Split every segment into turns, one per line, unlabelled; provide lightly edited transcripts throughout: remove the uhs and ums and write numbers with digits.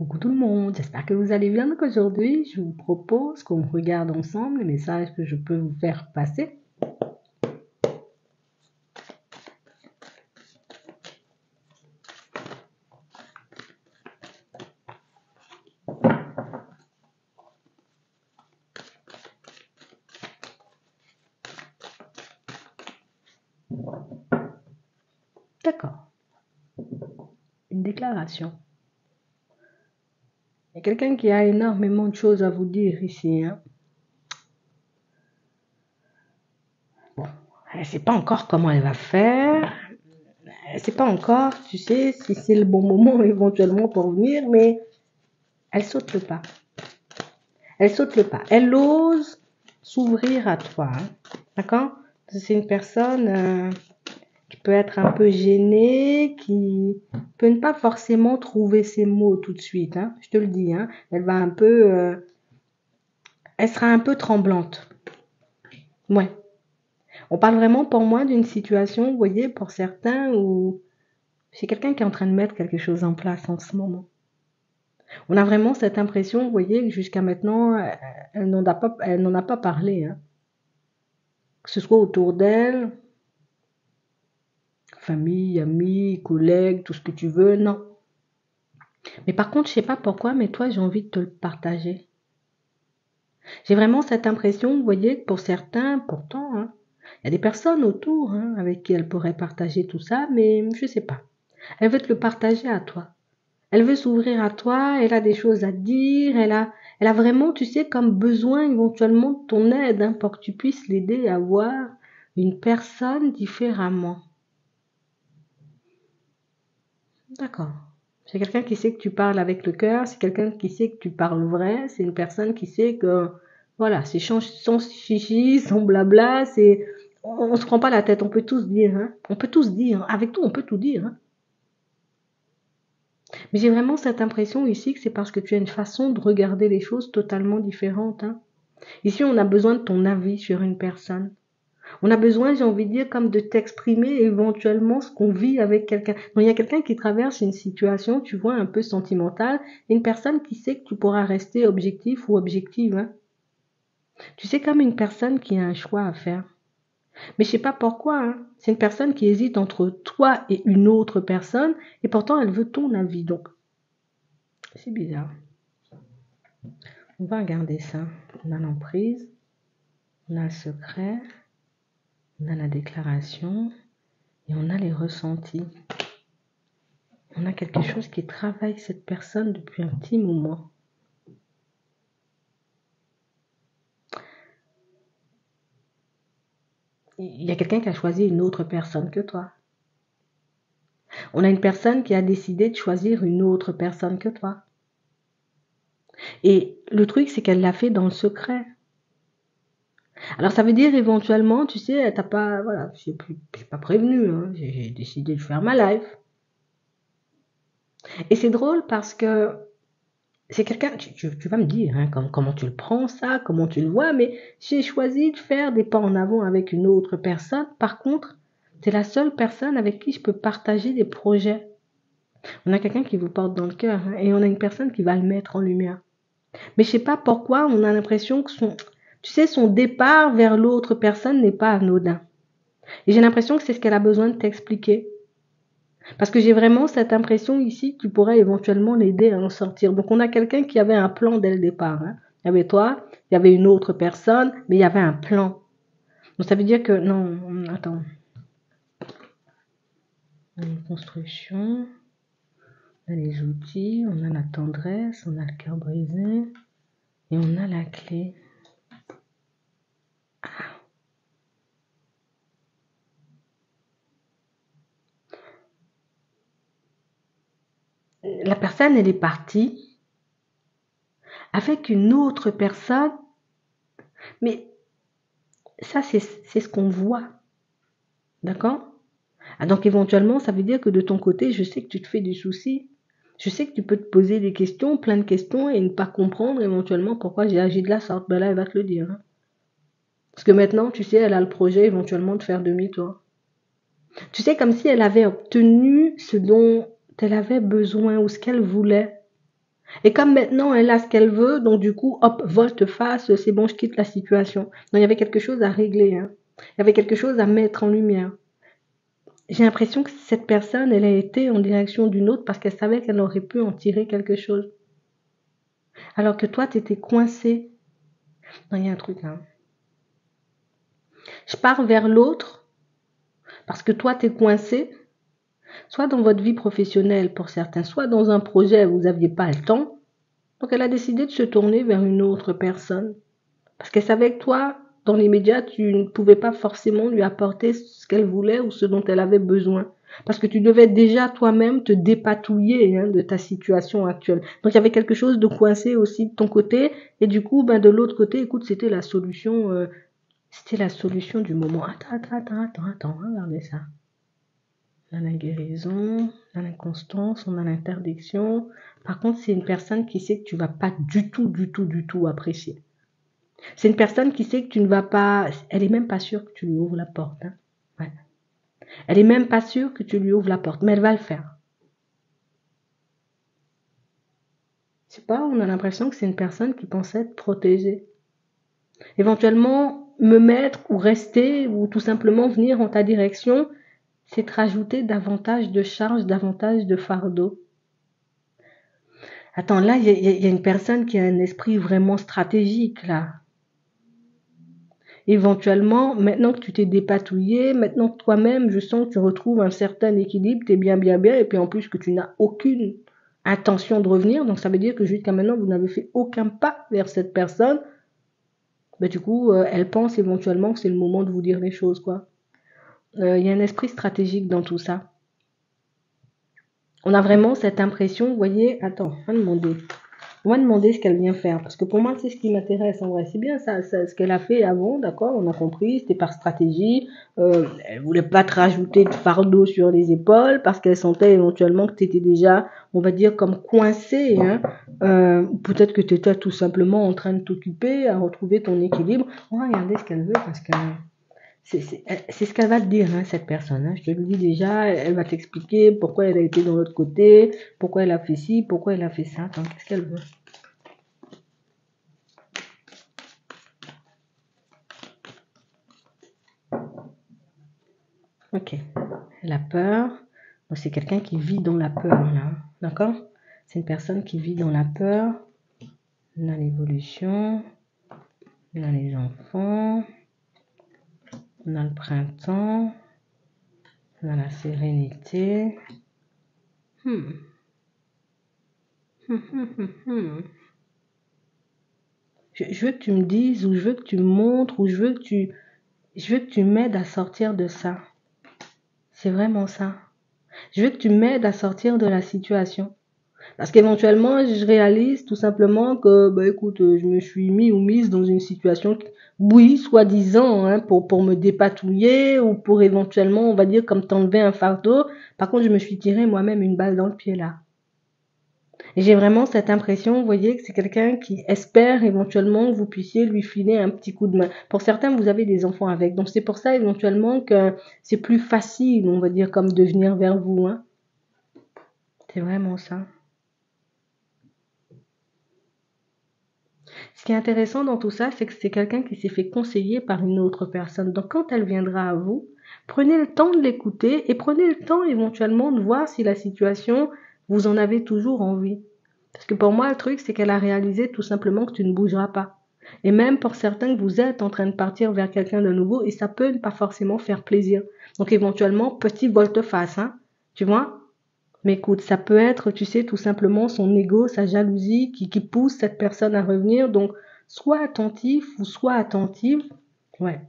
Coucou tout le monde, j'espère que vous allez bien. Donc aujourd'hui, je vous propose qu'on regarde ensemble les messages que je peux vous faire passer. D'accord, une déclaration. Il y a quelqu'un qui a énormément de choses à vous dire ici, hein. Bon, elle ne sait pas encore comment elle va faire. Elle ne sait pas encore, tu sais, si c'est le bon moment éventuellement pour venir, mais elle saute le pas. Elle saute le pas. Elle ose s'ouvrir à toi, hein. D'accord? C'est une personne qui peut être un peu gênée, qui peut ne pas forcément trouver ses mots tout de suite, hein. Je te le dis, hein. Elle va un peu... elle sera un peu tremblante. Ouais. On parle vraiment pour moi d'une situation, vous voyez, pour certains, où c'est quelqu'un qui est en train de mettre quelque chose en place en ce moment. On a vraiment cette impression, vous voyez, que jusqu'à maintenant, elle n'en a pas parlé, hein. Que ce soit autour d'elle, famille, amis, collègues, tout ce que tu veux, non. Mais par contre, je sais pas pourquoi, mais toi, j'ai envie de te le partager. J'ai vraiment cette impression, vous voyez, que pour certains, pourtant, hein, il y a des personnes autour, hein, avec qui elle pourrait partager tout ça, mais je sais pas. Elle veut te le partager à toi. Elle veut s'ouvrir à toi, elle a des choses à dire, elle a vraiment, tu sais, comme besoin éventuellement de ton aide, hein, pour que tu puisses l'aider à voir une personne différemment. D'accord. C'est quelqu'un qui sait que tu parles avec le cœur, c'est quelqu'un qui sait que tu parles vrai, c'est une personne qui sait que, voilà, c'est sans chichi, sans blabla, on se prend pas la tête, on peut tous dire, hein. On peut tous dire, avec tout, on peut tout dire, hein. Mais j'ai vraiment cette impression ici que c'est parce que tu as une façon de regarder les choses totalement différente, hein. Ici, on a besoin de ton avis sur une personne. On a besoin, j'ai envie de dire, comme de t'exprimer éventuellement ce qu'on vit avec quelqu'un. Donc, il y a quelqu'un qui traverse une situation, tu vois, un peu sentimentale, et une personne qui sait que tu pourras rester objectif ou objective, hein. Tu sais, comme une personne qui a un choix à faire. Mais je sais pas pourquoi, hein. C'est une personne qui hésite entre toi et une autre personne, et pourtant elle veut ton avis. Donc, c'est bizarre. On va regarder ça. On a l'emprise, on a le secret, on a la déclaration, et on a les ressentis. On a quelque chose qui travaille cette personne depuis un petit moment. Il y a quelqu'un qui a choisi une autre personne que toi. On a une personne qui a décidé de choisir une autre personne que toi. Et le truc, c'est qu'elle l'a fait dans le secret. Alors ça veut dire éventuellement, tu sais, elle t'a pas, voilà, j'ai pas prévenu, hein, j'ai décidé de faire ma life. Et c'est drôle parce que c'est quelqu'un, tu vas me dire, hein, comment tu le prends ça, comment tu le vois, mais j'ai choisi de faire des pas en avant avec une autre personne. Par contre, c'est la seule personne avec qui je peux partager des projets. On a quelqu'un qui vous porte dans le cœur, hein, et on a une personne qui va le mettre en lumière. Mais je sais pas pourquoi, on a l'impression que tu sais, son départ vers l'autre personne n'est pas anodin. Et j'ai l'impression que c'est ce qu'elle a besoin de t'expliquer. Parce que j'ai vraiment cette impression ici que tu pourrais éventuellement l'aider à en sortir. Donc on a quelqu'un qui avait un plan dès le départ, hein. Il y avait toi, il y avait une autre personne, mais il y avait un plan. Donc ça veut dire que, non, attends. Une construction, on a les outils, on a la tendresse, on a le cœur brisé, et on a la clé. La personne, elle est partie avec une autre personne, mais ça, c'est ce qu'on voit. D'accord? Ah, donc éventuellement, ça veut dire que de ton côté, je sais que tu te fais du souci. Je sais que tu peux te poser des questions, plein de questions, et ne pas comprendre éventuellement pourquoi j'ai agi de la sorte. Ben là, elle va te le dire, hein. Parce que maintenant, tu sais, elle a le projet éventuellement de faire demi-tour. Tu sais, comme si elle avait obtenu ce dont elle avait besoin ou ce qu'elle voulait. Et comme maintenant elle a ce qu'elle veut, donc du coup, hop, volte-face, c'est bon, je quitte la situation. Non, il y avait quelque chose à régler, hein. Il y avait quelque chose à mettre en lumière. J'ai l'impression que cette personne, elle a été en direction d'une autre parce qu'elle savait qu'elle aurait pu en tirer quelque chose. Alors que toi, tu étais coincé. Non, il y a un truc là. Je pars vers l'autre parce que toi, tu es coincé, soit dans votre vie professionnelle pour certains, soit dans un projet où vous n'aviez pas le temps. Donc elle a décidé de se tourner vers une autre personne. Parce qu'elle savait que toi, dans les médias, tu ne pouvais pas forcément lui apporter ce qu'elle voulait ou ce dont elle avait besoin. Parce que tu devais déjà toi-même te dépatouiller de ta situation actuelle. Donc il y avait quelque chose de coincé aussi de ton côté. Et du coup, de l'autre côté, écoute, c'était la solution du moment. Attends, regardez ça. On a la guérison, on a l'inconstance, on a l'interdiction. Par contre, c'est une personne qui sait que tu vas pas du tout apprécier. C'est une personne qui sait que tu ne vas pas... Elle est même pas sûre que tu lui ouvres la porte. Hein. Ouais. Elle est même pas sûre que tu lui ouvres la porte, mais elle va le faire. Je sais pas, on a l'impression que c'est une personne qui pense être protégée. Éventuellement, me mettre ou rester ou tout simplement venir en ta direction, c'est te rajouter davantage de charges, davantage de fardeau. Attends, là, il y a une personne qui a un esprit vraiment stratégique, là. Éventuellement, maintenant que tu t'es dépatouillé, maintenant que toi-même, je sens que tu retrouves un certain équilibre, tu es bien, et puis en plus que tu n'as aucune intention de revenir, donc ça veut dire que jusqu'à maintenant, vous n'avez fait aucun pas vers cette personne, du coup, elle pense éventuellement que c'est le moment de vous dire les choses, quoi. Il y a un esprit stratégique dans tout ça. On a vraiment cette impression, vous voyez, attends, on va demander ce qu'elle vient faire, parce que pour moi, c'est ce qui m'intéresse en vrai. C'est bien ça, ce qu'elle a fait avant, d'accord, on a compris, c'était par stratégie. Elle voulait pas te rajouter de fardeau sur les épaules, parce qu'elle sentait éventuellement que tu étais déjà, on va dire, comme coincé. Hein. Peut-être que tu étais tout simplement en train de t'occuper, à retrouver ton équilibre. On va regarder ce qu'elle veut, parce que c'est ce qu'elle va te dire, hein, cette personne. Hein. Je te le dis déjà, elle va t'expliquer pourquoi elle a été dans l'autre côté, pourquoi elle a fait ci, pourquoi elle a fait ça. Attends, qu'est-ce qu'elle veut? Ok, elle a peur. Donc c'est quelqu'un qui vit dans la peur, là. D'accord? C'est une personne qui vit dans la peur. On a l'évolution. On a les enfants. On a le printemps. On a la sérénité. Je veux que tu me dises, ou je veux que tu me montres, ou je veux que tu m'aides à sortir de ça. C'est vraiment ça. Je veux que tu m'aides à sortir de la situation. Parce qu'éventuellement, je réalise tout simplement que, écoute, je me suis mis ou mise dans une situation, oui, soi-disant, hein, pour me dépatouiller ou pour éventuellement, on va dire, comme t'enlever un fardeau. Par contre, je me suis tiré moi-même une balle dans le pied là. Et j'ai vraiment cette impression, vous voyez, que c'est quelqu'un qui espère éventuellement que vous puissiez lui filer un petit coup de main. Pour certains, vous avez des enfants avec. Donc c'est pour ça éventuellement que c'est plus facile, on va dire, comme de venir vers vous. Hein. C'est vraiment ça. Ce qui est intéressant dans tout ça, c'est que c'est quelqu'un qui s'est fait conseiller par une autre personne. Donc quand elle viendra à vous, prenez le temps de l'écouter et prenez le temps éventuellement de voir si la situation, vous en avez toujours envie. Parce que pour moi, le truc, c'est qu'elle a réalisé tout simplement que tu ne bougeras pas. Et même pour certains que vous êtes en train de partir vers quelqu'un de nouveau et ça peut ne pas forcément faire plaisir. Donc éventuellement, petit volte-face, hein, tu vois. Mais écoute, ça peut être, tu sais, tout simplement son ego, sa jalousie qui pousse cette personne à revenir. Donc, sois attentif ou sois attentive. Ouais,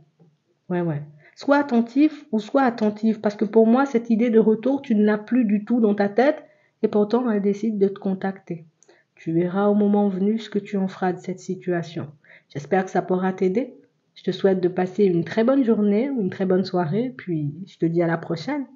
ouais. Sois attentif ou sois attentive. Parce que pour moi, cette idée de retour, tu ne l'as plus du tout dans ta tête. Et pourtant, elle décide de te contacter. Tu verras au moment venu ce que tu en feras de cette situation. J'espère que ça pourra t'aider. Je te souhaite de passer une très bonne journée ou une très bonne soirée. Puis, je te dis à la prochaine.